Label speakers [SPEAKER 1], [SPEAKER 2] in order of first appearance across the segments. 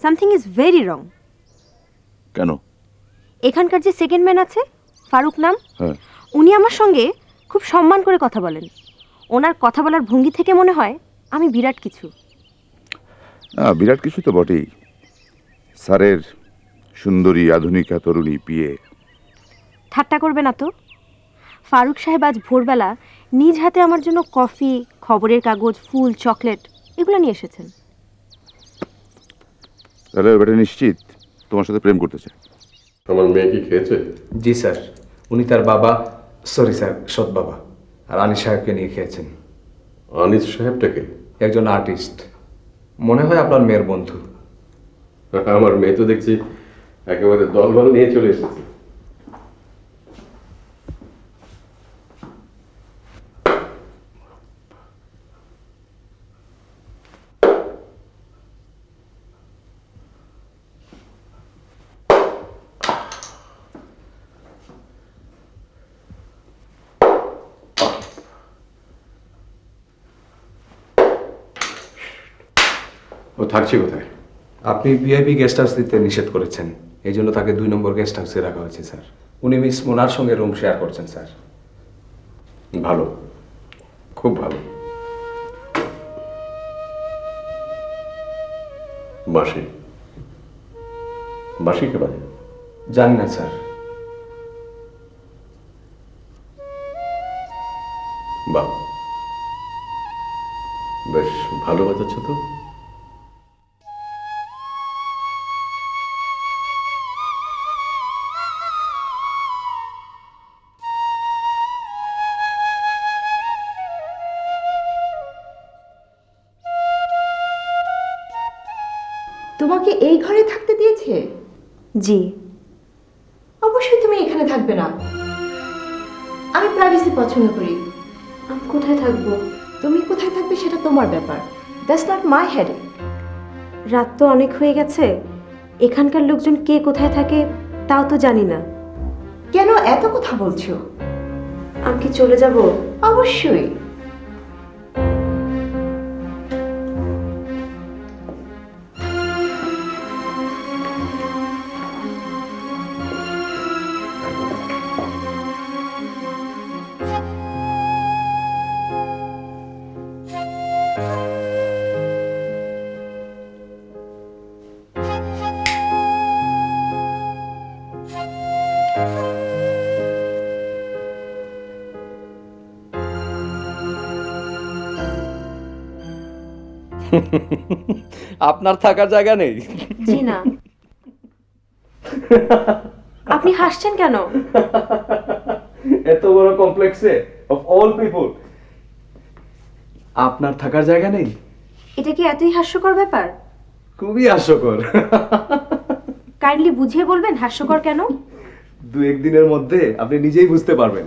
[SPEAKER 1] Something is very wrong.
[SPEAKER 2] কেন?
[SPEAKER 1] এখানকার যে সেকেন্ড ম্যান আছে, ফারুক নাম,
[SPEAKER 2] হ্যাঁ,
[SPEAKER 1] উনি আমার সঙ্গে খুব সম্মান করে কথা বলেন। ওনার কথা বলার ভঙ্গি থেকে মনে হয় আমি বিরাট কিছু।
[SPEAKER 2] বিরাট কিছু তো বটেই। স্যারের সুন্দরী আধুনিকা তরুণী পিয়ে।
[SPEAKER 1] ঠাট্টা করবে না তো। ফারুক সাহেব আজ ভোরবেলা নিজ হাতে আমার জন্য কফি, খবরের কাগজ, ফুল, চকলেট এগুলো নিয়ে এসেছেন।
[SPEAKER 2] তাহলে বেটা নিশ্চিত তোমার সাথে প্রেম করতে চায়।
[SPEAKER 3] আমার মেয়ে কি খেয়েছে?
[SPEAKER 4] জি স্যার, উনি তার বাবা, সরি স্যার, সৎ বাবা আর আনিস সাহেবকে নিয়ে খেয়েছেন।
[SPEAKER 3] আনিস সাহেবটাকে?
[SPEAKER 4] একজন আর্টিস্ট, মনে হয় আপনার মেয়ের বন্ধু।
[SPEAKER 3] আমার মেয়ে তো দেখছি একেবারে দলবল নিয়ে চলে এসেছে। ও থাকছে কোথায়?
[SPEAKER 4] আপনি ভিআইপি গেস্ট হাউস দিতে নিষেধ করেছেন, এই জন্য তাকে 2 নম্বর গেস্ট হাউসে রাখা হয়েছে স্যার। উনি মিস মোনার সঙ্গে রুম শেয়ার করছেন স্যার।
[SPEAKER 3] ভালো, খুব ভালো। বাঁশি বাঁশি কে বাজে?
[SPEAKER 4] জানি না স্যার।
[SPEAKER 3] বাহ, বেশ ভালো বাজাচ্ছ তো।
[SPEAKER 5] তোমাকে এই ঘরে থাকতে দিয়েছে?
[SPEAKER 1] জি।
[SPEAKER 5] অবশ্যই তুমি এখানে থাকবে না, আমি প্রাইভেসি পছন্দ করি।
[SPEAKER 1] আমি কোথায় থাকবো?
[SPEAKER 5] তুমি কোথায় থাকবে সেটা তোমার ব্যাপার, দ্যাটস নট মাই হেডেক।
[SPEAKER 1] রাত তো অনেক হয়ে গেছে, এখানকার লোকজন কে কোথায় থাকে তাও তো জানি না।
[SPEAKER 5] কেন এত কথা বলছো?
[SPEAKER 1] আমি কি চলে যাব?
[SPEAKER 5] অবশ্যই।
[SPEAKER 4] আপনার থাকার জায়গা নেই?
[SPEAKER 1] জি না। আপনি হাসছেন কেন?
[SPEAKER 4] এত বড় কমপ্লেক্সে অফ অল পিপল আপনার থাকার জায়গা নেই?
[SPEAKER 1] এটা কি এতই হাস্যকর ব্যাপার?
[SPEAKER 4] খুবই হাস্যকর।
[SPEAKER 1] কাইন্ডলি বুঝিয়ে বলবেন হাস্যকর কেন?
[SPEAKER 4] 2-1 দিনের মধ্যে আপনি নিজেই বুঝতে পারবেন,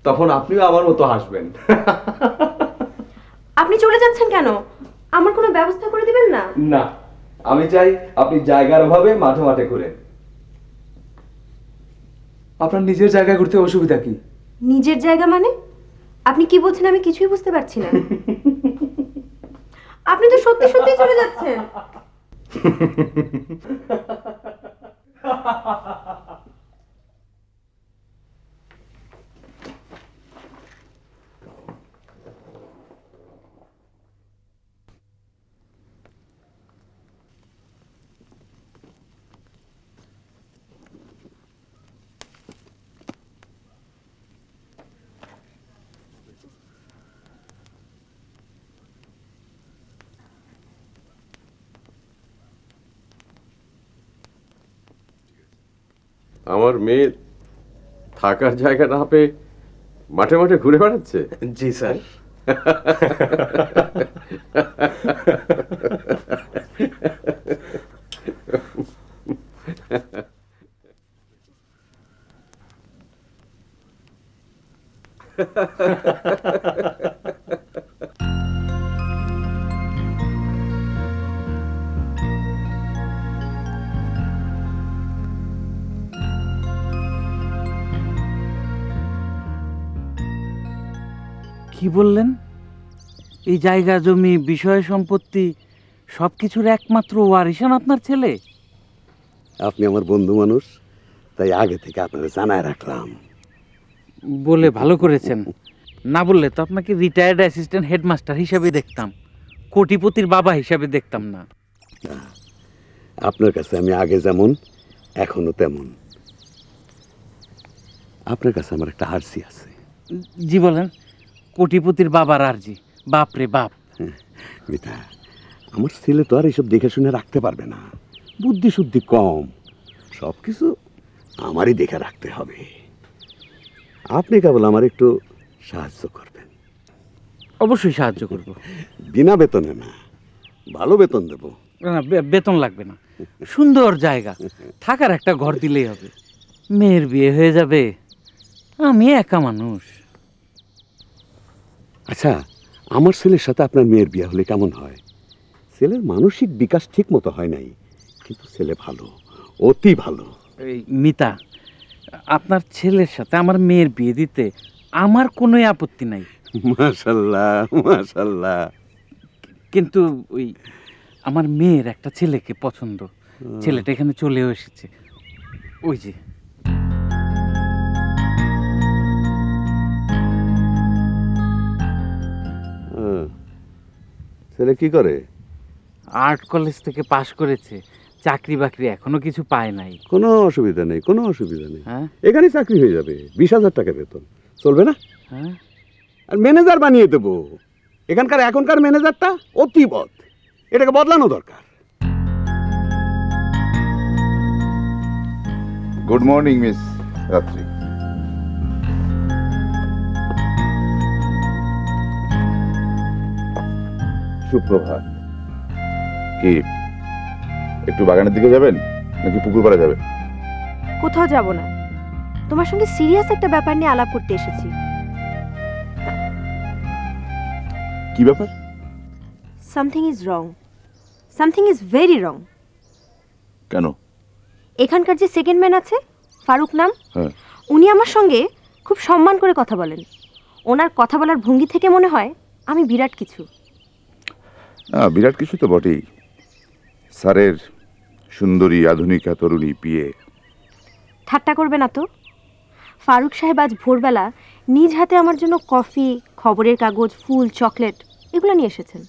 [SPEAKER 4] তখন আপনিও আমার মতো হাসবেন।
[SPEAKER 1] আপনি চলে যাচ্ছেন কেন? আমার কোনো ব্যবস্থা করে দিবেন না?
[SPEAKER 4] না, আমি চাই আপনি জায়গার অভাবে মাঠে মাঠে ঘুরেন। আপনার নিজের জায়গায় ঘুরতে অসুবিধা কি?
[SPEAKER 1] নিজের জায়গা মানে? আপনি কি বলছেন আমি কিছুই বুঝতে পারছি না। আপনি তো সত্যি সত্যি চলে যাচ্ছেন।
[SPEAKER 3] আমার মেয়ে থাকার জায়গা না পেয়ে মাঠে মাঠে ঘুরে বেড়াচ্ছে?
[SPEAKER 4] জি স্যার।
[SPEAKER 6] কি বললেন? এই জায়গা জমি বিষয় সম্পত্তি সবকিছুর একমাত্র ওয়ারিশান আপনার ছেলে?
[SPEAKER 7] আপনি আমার বন্ধু মানুষ, তাই আগে থেকে আপনারা জানায় রাখলাম।
[SPEAKER 6] বলে ভালো করেছেন, না বললে তো আপনাকে রিটায়ার্ড অ্যাসিস্ট্যান্ট হেডমাস্টার হিসাবে দেখতাম, কোটিপতির বাবা হিসাবে দেখতাম না।
[SPEAKER 7] আপনার কাছে আমি আগে যেমন এখনো তেমন। আপনার কাছে আমার একটা আরসি আছে।
[SPEAKER 6] জি বলেন। কোটিপতির বাবার আরজি? বাপ রে বাপ।
[SPEAKER 7] মিতা, আমার ছেলে তো আর এসব দেখে শুনে রাখতে পারবে না, বুদ্ধি শুদ্ধি কম, সব কিছু আমারই দেখে রাখতে হবে। আপনি কেবল আমার একটু সাহায্য করবেন।
[SPEAKER 6] অবশ্যই সাহায্য করব।
[SPEAKER 7] বিনা বেতনে না, ভালো বেতন দেব।
[SPEAKER 6] না, বেতন লাগবে না, সুন্দর জায়গা, থাকার একটা ঘর দিলেই হবে। মেয়ের বিয়ে হয়ে যাবে, আমি একা মানুষ।
[SPEAKER 7] আচ্ছা, আমার ছেলের সাথে আপনার মেয়ের বিয়ে হলে কেমন হয়? ছেলের মানসিক বিকাশ ঠিক মতো হয় নাই, কিন্তু ছেলে ভালো, অতি ভালো।
[SPEAKER 6] এই মিতা, আপনার ছেলের সাথে আমার মেয়ের বিয়ে দিতে আমার কোনোই আপত্তি নাই।
[SPEAKER 7] মাশাল্লাহ মাশাল্লাহ।
[SPEAKER 6] কিন্তু ওই আমার মেয়ের একটা ছেলেকে পছন্দ, ছেলেটা এখানে চলেও এসেছে। ওই যে
[SPEAKER 7] ছেলে কি করে?
[SPEAKER 6] আর্ট কলেজ থেকে পাশ করেছে, চাকরি বাকরি এখনো কিছু পায় নাই।
[SPEAKER 7] কোনো অসুবিধা নেই, কোনো অসুবিধা নেই,
[SPEAKER 6] হ্যাঁ
[SPEAKER 7] এখানে চাকরি হয়ে যাবে, 20,000 টাকা বেতন, চলবে না?
[SPEAKER 6] হ্যাঁ,
[SPEAKER 7] আর ম্যানেজার বানিয়ে দেবো। এখনকার ম্যানেজারটা অতিবৎ, এটাকে বদলানো দরকার।
[SPEAKER 2] গুড মর্নিং মিস রাত্রি। সুপ্রভাত। কি একটু বাগানের দিকে যাবেন নাকি পুকুর পাড়ে যাবেন?
[SPEAKER 1] কোথাও যাব না, তোমার সঙ্গে সিরিয়াস একটা ব্যাপার নিয়ে আলাপ করতে এসেছি।
[SPEAKER 2] কি ব্যাপার?
[SPEAKER 1] Something is wrong, something is very wrong.
[SPEAKER 2] কেন?
[SPEAKER 1] এখানকার যে সেকেন্ড ম্যান আছে, ফারুক নাম,
[SPEAKER 2] হ্যাঁ,
[SPEAKER 1] উনি আমার সঙ্গে খুব সম্মান করে কথা বলেন। ওনার কথা বলার ভঙ্গি থেকে মনে হয় আমি বিরাট কিছু।
[SPEAKER 2] না, বিরাট কিছু তো বটেই। স্যারের সুন্দরী আধুনিকা তরুণী পিয়ে।
[SPEAKER 1] ঠাট্টা করবে না তো। ফারুক সাহেব আজ ভোরবেলা নিজ হাতে আমার জন্য কফি, খবরের কাগজ, ফুল, চকলেট এগুলো নিয়ে এসেছেন।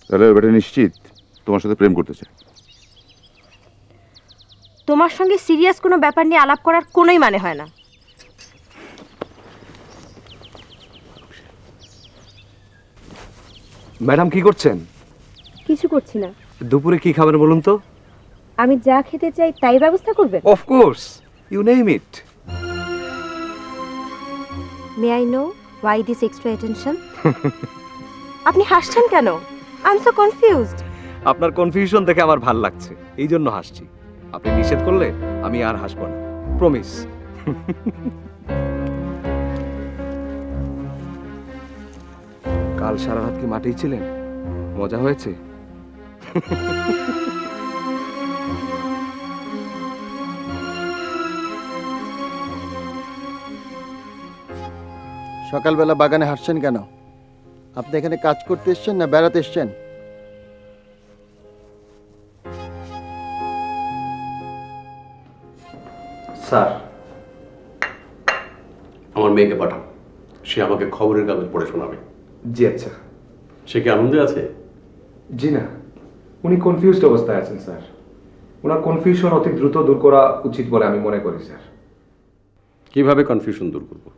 [SPEAKER 2] তাহলে বেটা নিশ্চিত তোমার সাথে প্রেম করতে চায়।
[SPEAKER 1] তোমার সঙ্গে সিরিয়াস কোনো ব্যাপার নিয়ে আলাপ করার কোনোই মানে হয় না।
[SPEAKER 4] ম্যাডাম কি করছেন?
[SPEAKER 1] কিছু করছি না।
[SPEAKER 4] দুপুরে কি খাবেন বলুন তো?
[SPEAKER 1] আমি যা খেতে চাই তাই ব্যবস্থা করবেন?
[SPEAKER 4] Of course, you name it.
[SPEAKER 1] May I know why this extra attention? আপনি হাসছেন কেন? I am so confused.
[SPEAKER 4] আপনার কনফিউশন দেখে আমার ভাল লাগছে, এই জন্য হাসছি। আপনি নিষেধ করলে আমি আর হাসবো না, প্রমিস। কাল সারা রাত কি মাঠেই ছিলেন? মজা হয়েছে?
[SPEAKER 8] সকালবেলা বাগানে হাঁটছেন কেন? আপনি এখানে কাজ করতে এসছেন না বেড়াতে এসছেন?
[SPEAKER 4] স্যার,
[SPEAKER 3] আমার মেয়েকে পাঠান, সে আমাকে খবরের কাগজ পড়ে শোনাবে।
[SPEAKER 4] জি আচ্ছা।
[SPEAKER 3] সে কি আনন্দে আছে?
[SPEAKER 4] জি না, উনি কনফিউজড অবস্থায় আছেন স্যার। ওনার কনফিউশন অতি দ্রুত দূর করা উচিত বলে আমি মনে করি স্যার।
[SPEAKER 3] কিভাবে কনফিউশন দূর করবো?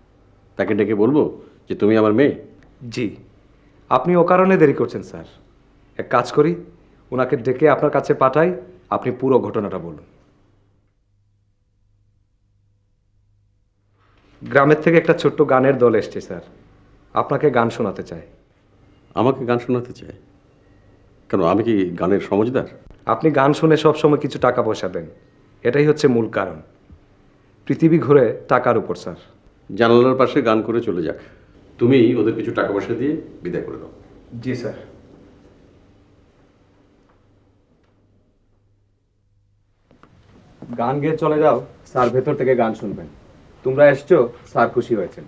[SPEAKER 3] তাকে ডেকে বলবো যে তুমি আমার মেয়ে?
[SPEAKER 4] জি, আপনি ও কারণে দেরি করছেন স্যার। এক কাজ করি, ওনাকে ডেকে আপনার কাছে পাঠাই, আপনি পুরো ঘটনাটা বলুন। গ্রামের থেকে একটা ছোট্ট গানের দল এসছে স্যার, আপনাকে গান শোনাতে চায়।
[SPEAKER 3] আমাকে গান শোনাতে চায়? কেন, আমি কি গানের সমজদার?
[SPEAKER 4] আপনি গান শুনে সবসময় কিছু টাকা পয়সা দেন, এটাই হচ্ছে মূল কারণ। পৃথিবী ঘুরে টাকার উপর স্যার।
[SPEAKER 3] জানালার পাশে গান করে চলে যাক, তুমি ওদের কিছু টাকা পয়সা দিয়ে বিদায় করে দাও।
[SPEAKER 4] জি স্যার। গান গেয়ে চলে যাও, স্যার ভেতর থেকে গান শুনবেন। তোমরা এসছো, স্যার খুশি হয়েছেন।